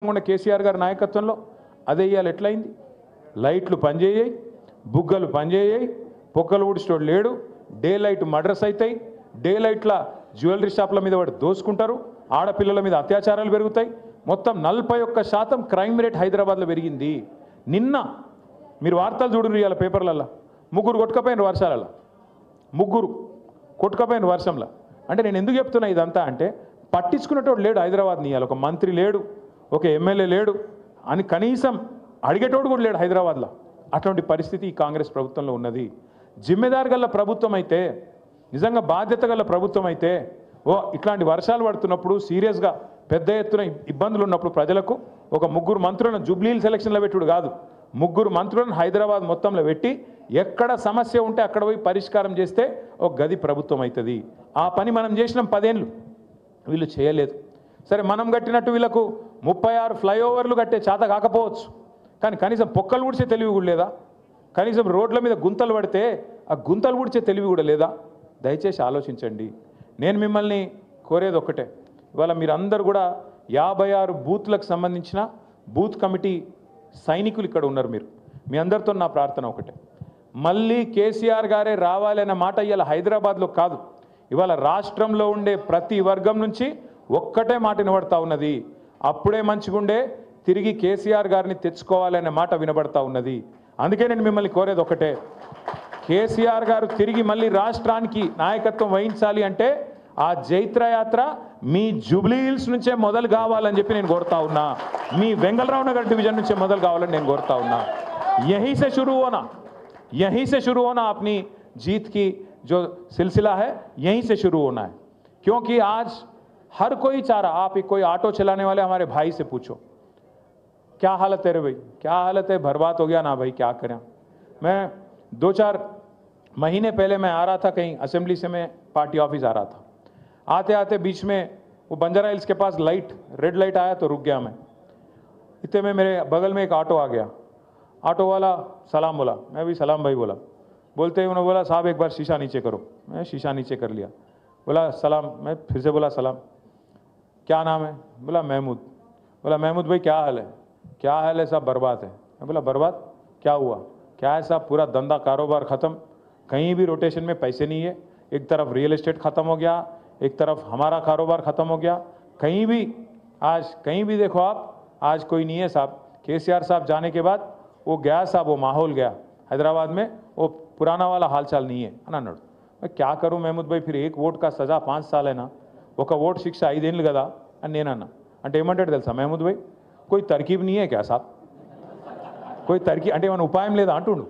ఉన్న కేసీఆర్ గారి నాయకత్వంలో అదే ఇవాళ ఎట్లయింది? లైట్లు పనిచేయాయి, బుగ్గలు పనిచేయాయి, పొక్కలు ఊడిస్టోడు లేడు, డే లైట్ మర్డర్స్ అవుతాయి, డే లైట్ల జ్యువెలరీ షాప్ల మీద వాడు దోసుకుంటారు, ఆడపిల్లల మీద అత్యాచారాలు పెరుగుతాయి. మొత్తం 41% క్రైమ్ రేట్ హైదరాబాద్లో పెరిగింది. నిన్న మీరు వార్తలు చూడండి ఇవాళ పేపర్లలో, ముగ్గురు కొట్టుకపోయిన వర్షాలలో, ముగ్గురు కొట్టుకపోయిన వర్షంలో. అంటే నేను ఎందుకు చెప్తున్నా ఇదంతా అంటే, పట్టించుకునేటోడు లేడు హైదరాబాద్ని. ఇవాళ ఒక మంత్రి లేడు, ఒక ఎమ్మెల్యే లేడు అని కనీసం అడిగేటోడు కూడా లేడు హైదరాబాద్లో. అటువంటి పరిస్థితి ఈ కాంగ్రెస్ ప్రభుత్వంలో ఉన్నది. జిమ్మెదారు గల ప్రభుత్వం అయితే, నిజంగా బాధ్యత గల ప్రభుత్వం అయితే, ఇట్లాంటి వర్షాలు పడుతున్నప్పుడు సీరియస్గా పెద్ద ఎత్తున ఇబ్బందులు ఉన్నప్పుడు ప్రజలకు ఒక ముగ్గురు మంత్రులను జూబ్లీహిల్స్ ఎలక్షన్లో పెట్టుడు కాదు, ముగ్గురు మంత్రులను హైదరాబాద్ మొత్తంలో పెట్టి ఎక్కడ సమస్య ఉంటే అక్కడ పోయి పరిష్కారం చేస్తే ఒక గది ప్రభుత్వం అవుతుంది. ఆ పని మనం చేసినాం 10 ఏళ్ళు, వీళ్ళు చేయలేదు. సరే, మనం కట్టినట్టు వీళ్ళకు 36 ఫ్లైఓవర్లు కట్టే చేత కాకపోవచ్చు, కానీ కనీసం పొక్కలు ఊడ్చే తెలివి కూడా లేదా? కనీసం రోడ్ల మీద గుంతలు పడితే ఆ గుంతలు ఊడ్చే తెలివి కూడా లేదా? దయచేసి ఆలోచించండి. నేను మిమ్మల్ని కోరేది ఒక్కటే, ఇవాళ మీరందరూ కూడా 56 బూత్లకు సంబంధించిన బూత్ కమిటీ సైనికులు ఇక్కడ ఉన్నారు. మీ అందరితో నా ప్రార్థన ఒకటే, మళ్ళీ కేసీఆర్ గారే రావాలనే మాట ఇవాళ హైదరాబాద్లో కాదు, ఇవాళ రాష్ట్రంలో ఉండే ప్రతి వర్గం నుంచి ఒక్కటే మాట వినబడతా ఉన్నది. అప్పుడే మంచిగుండే, తిరిగి కేసీఆర్ గారిని తెచ్చుకోవాలనే మాట వినబడతా ఉన్నది. అందుకే నేను మిమ్మల్ని కోరేది ఒకటే, కేసీఆర్ గారు తిరిగి మళ్ళీ రాష్ట్రానికి నాయకత్వం వహించాలి అంటే ఆ జైత్రయాత్ర మీ జూబ్లీహిల్స్ నుంచే మొదలు కావాలని చెప్పి నేను కోరుతా ఉన్నా. మీ వెంగళరావు నగర్ డివిజన్ నుంచే మొదలు కావాలని నేను కోరుతా ఉన్నా. यहीं से शुरू होना अपनी जीत की जो सिलसिला है, यहीं से शुरू होना है. क्योंकि आज हर कोई चाह रहा, आप कोई ऑटो चलाने वाले हमारे भाई से पूछो, क्या हालत है रे भाई, क्या हालत है, बर्बाद हो गया ना भाई, क्या करें. मैं 2-4 महीने पहले मैं आ रहा था कहीं असेंबली से, मैं पार्टी ऑफिस आ रहा था. आते आते बीच में वो बंजारा हिल्स के पास रेड लाइट आया तो रुक गया मैं. इतने में मेरे बगल में एक ऑटो आ गया. ऑटो वाला सलाम बोला, मैं भी सलाम भाई बोला. बोलते ही उन्होंने बोला, साहब एक बार शीशा नीचे करो. मैं शीशा नीचे कर लिया. बोला सलाम, मैं फिर से बोला सलाम. क्या नाम है? बोला महमूद. बोला महमूद भाई क्या हाल है? क्या हाल है साहब? बर्बाद है. मैं बोला बर्बाद क्या हुआ? क्या है साहब? पूरा धंधा कारोबार ख़त्म, कहीं भी रोटेशन में पैसे नहीं है. एक तरफ रियल एस्टेट ख़त्म हो गया, एक तरफ हमारा कारोबार ख़त्म हो गया. कहीं भी देखो आप, आज कोई नहीं है साहब. केसीआर साहब जाने के बाद वो गया साहब, वो माहौल गया हैदराबाद में, वो पुराना वाला हालचाल नहीं है అని అన్నాడు. मैं क्या करूं महमूद भाई, फिर एक ఓట్ का सज़ा 5 साल है ना, ఒక ఓటు శిక్ష 5 ఏళ్ళు కదా అని నేను అన్నా. అంటే ఏమంటాడు తెలుసా महमूद भाई, कोई तरकीब नहीं है क्या साहब, कोई तरकीब అంటే ఏమైనా ఉపాయం లేదా అంటుండు.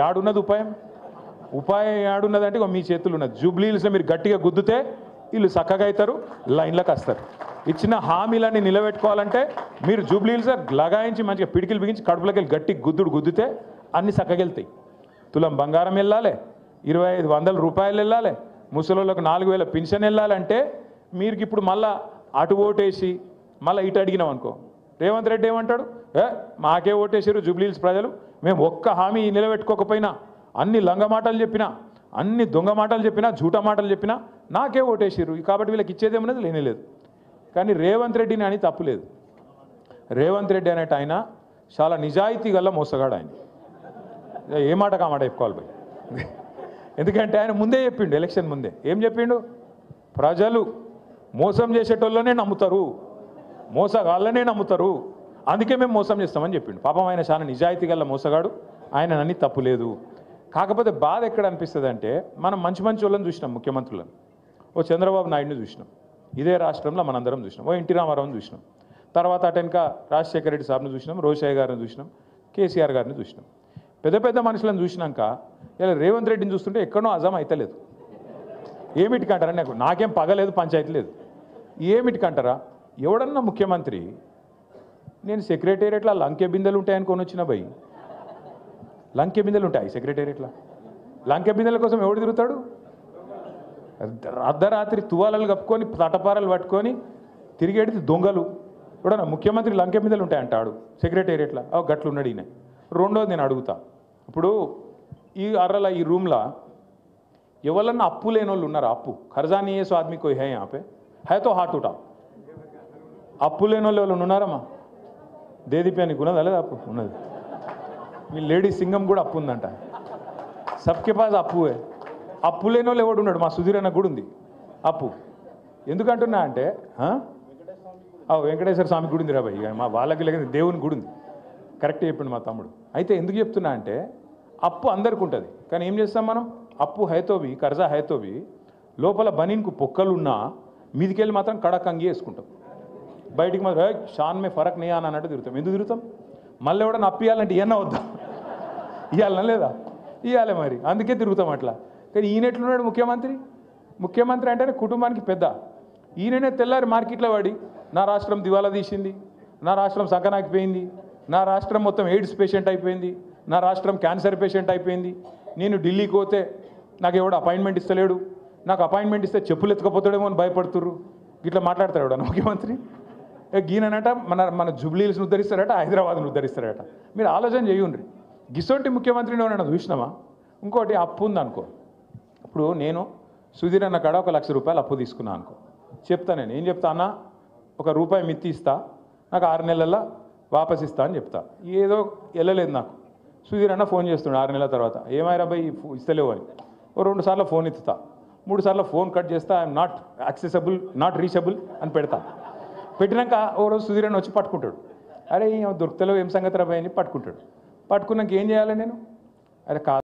యాడున్నది ఉపాయం? ఉపాయం యాడున్నదంటే మీ చేతులు ఉన్నది. జూబ్లీహిల్స్లో మీరు గట్టిగా గుద్దుతే వీళ్ళు చక్కగా అవుతారు, లైన్లకు వస్తారు. ఇచ్చిన హామీలన్నీ నిలబెట్టుకోవాలంటే మీరు జూబ్లీహిల్స్ లగాయించి మంచిగా పిడికిలు బిగించి కడుపులోకి వెళ్ళి గట్టి గుద్దుతే అన్ని చక్కగా వెళ్తాయి. తులం బంగారం వెళ్ళాలి, 2500 రూపాయలు వెళ్ళాలి, ముసలోళ్ళకు 4000 పెన్షన్ వెళ్ళాలంటే మీరు ఇప్పుడు మళ్ళా అటు ఓటేసి మళ్ళీ ఇటు అడిగినాం అనుకో, రేవంత్ రెడ్డి ఏమంటాడు, మాకే ఓటేసారు జూబ్లీహిల్స్ ప్రజలు, మేము ఒక్క హామీ నిలబెట్టుకోకపోయినా, అన్ని లంగ మాటలు చెప్పినా, అన్ని దొంగ మాటలు చెప్పినా, జూట మాటలు చెప్పినా నాకే ఓటేసారు, కాబట్టి వీళ్ళకి ఇచ్చేదేమన్నది లేనేలేదు. కానీ రేవంత్ రెడ్డిని అని తప్పులేదు. రేవంత్ రెడ్డి అనేట ఆయన చాలా నిజాయితీ గల మోసగాడు. ఆయన ఏ మాట కామాట చెప్పుకోవాలి భయ్, ఎందుకంటే ఆయన ముందే చెప్పిండు, ఎలక్షన్ ముందే ఏం చెప్పిండు, ప్రజలు మోసం చేసేటోళ్ళనే నమ్ముతారు, మోసగాళ్ళనే నమ్ముతారు, అందుకే మేము మోసం చేస్తామని చెప్పిండు. పాపం ఆయన చాలా నిజాయితీ గల మోసగాడు, ఆయన అని తప్పులేదు. కాకపోతే బాధ ఎక్కడ అనిపిస్తుంది అంటే, మనం మంచి వాళ్ళని చూసినాం, ముఖ్యమంత్రులను, ఓ చంద్రబాబు నాయుడిని చూసినాం, ఇదే రాష్ట్రంలో మనందరం చూసినాం, ఓ ఎన్టీ రామారావుని చూసినాం, తర్వాత అటెనక రాజశేఖర రెడ్డి సాబ్ని చూసినాం, రోషయ్య గారిని చూసినాం, కేసీఆర్ గారిని చూసినాం. పెద్ద మనుషులను చూసినాక ఇలా రేవంత్ రెడ్డిని చూస్తుంటే ఎక్కడో అజం అవుతలేదు. ఏమిటికంటారా, నాకేం పగలేదు, పంచాయతీ లేదు, ఏమిటికంటారా? ఎవడన్నా ముఖ్యమంత్రి నేను సెక్రటేరియట్లో లంకె బిందెలు ఉంటాయని కొని వచ్చిన భయ్, లంకె బిందెలు ఉంటాయి సెక్రటేరియట్లో, లంకె బిందెల కోసం ఎవడు తిరుగుతాడు? అర్ధరాత్రి తువాలలు కప్పుకొని తటపారలు పట్టుకొని తిరిగేది దొంగలు. ఎవడన్నా ముఖ్యమంత్రి లంకె బిందెలు ఉంటాయంటాడు సెక్రటేరియట్లో, గట్లు ఉన్నాడు ఈయన. రెండోది నేను అడుగుతా, ఇప్పుడు ఈ రూమ్లో ఎవరన్నా అప్పు లేని వాళ్ళు ఉన్నారా? అప్పు ఖర్జా నీయే సో ఆద్మీ కోయి హై యహాं पे है तो हाथ उठाओ. అప్పు లేని వాళ్ళు ఎవరు ఉన్నారమ్మా? దేదీపి అని ఉన్నదా లేదా అప్పు ఉన్నది. మీ లేడీ సింగం కూడా అప్పు ఉందంట. సబ్కే పాస్ అప్పువే. అప్పు లేని వాళ్ళు ఎవడు ఉన్నాడు? మా సుధీర్ అన్న కూడా ఉంది అప్పు. ఎందుకంటున్నా అంటే వెంకటేశ్వర స్వామి గుడి ఉంది రాబాయి, మా వాళ్ళకి లేక దేవుని గుడి ఉంది. కరెక్ట్ చెప్పిండు మా తమ్ముడు. అయితే ఎందుకు చెప్తున్నా అంటే అప్పు అందరికి ఉంటుంది, కానీ ఏం చేస్తాం మనం? అప్పు హైతోవి కర్జా హైతోవి లోపల బనీన్కు పొక్కలున్నా మీదికెళ్ళి మాత్రం కడక్ అంగి వేసుకుంటాం. బయటికి మాత్రం షాన్ మే ఫరక్ నే అని అన్నట్టు తిరుగుతాం. ఎందుకు తిరుగుతాం? మళ్ళీ ఎవడన్నా అప్పు ఇవ్వాలంటే ఇవన్న వద్దా? ఇవ్వాలన్నా లేదా? ఇవ్వాలి మరి, అందుకే తిరుగుతాం అట్లా. కానీ ఈయన ఎట్లున్నాడు ముఖ్యమంత్రి? ముఖ్యమంత్రి అంటేనే కుటుంబానికి పెద్ద. ఈయననే తెల్లారి మార్కెట్లో పడి నా రాష్ట్రం దివాలా తీసింది, నా రాష్ట్రం సంకనాకిపోయింది, నా రాష్ట్రం మొత్తం ఎయిడ్స్ పేషెంట్ అయిపోయింది, నా రాష్ట్రం క్యాన్సర్ పేషెంట్ అయిపోయింది, నేను ఢిల్లీకి పోతే నాకు ఎవడు అపాయింట్మెంట్ ఇస్తలేడు, నాకు అపాయింట్మెంట్ ఇస్తే చెప్పులు ఎత్తుకపోతాడేమో అని భయపడుతుర్రు. ఇట్లా మాట్లాడతాడు ఎవడ ముఖ్యమంత్రి? గీననట మన జుబ్లీల్స్ని ఉద్ధరిస్తారట, హైదరాబాద్ను ఉద్ధరిస్తారట. మీరు ఆలోచన చేయండి. గిసోటి ముఖ్యమంత్రిని ఎవరైనా చూసినామా? ఇంకోటి అప్పు ఉందనుకో, ఇప్పుడు నేను సుధీర్ అన్న కాడ 1 లక్ష రూపాయలు అప్పు తీసుకున్నా అనుకో, చెప్తా నేను ఏం చెప్తా అన్న, ₹1 మిత్తి ఇస్తా, నాకు 6 నెలల్లో వాపస్ ఇస్తా అని చెప్తా. ఏదో వెళ్ళలేదు నాకు. సుధీర్ అన్న ఫోన్ చేస్తుండే 6 నెలల తర్వాత, ఏమైనా బాయ్ ఇస్తలేవు అని. 2 సార్లు ఫోన్ ఎత్తుతా, 3 సార్లు ఫోన్ కట్ చేస్తా, I'm not accessible, not reachable అని పెడతా. పెట్టినాక ఓ రోజు సుధీర్ అన్న వచ్చి పట్టుకుంటాడు. అరే దొరుకుతలేవు, ఏం సంగతి రాబాయ్ అని పట్టుకుంటాడు. పట్టుకున్నాక ఏం చేయాలి నేను? అరే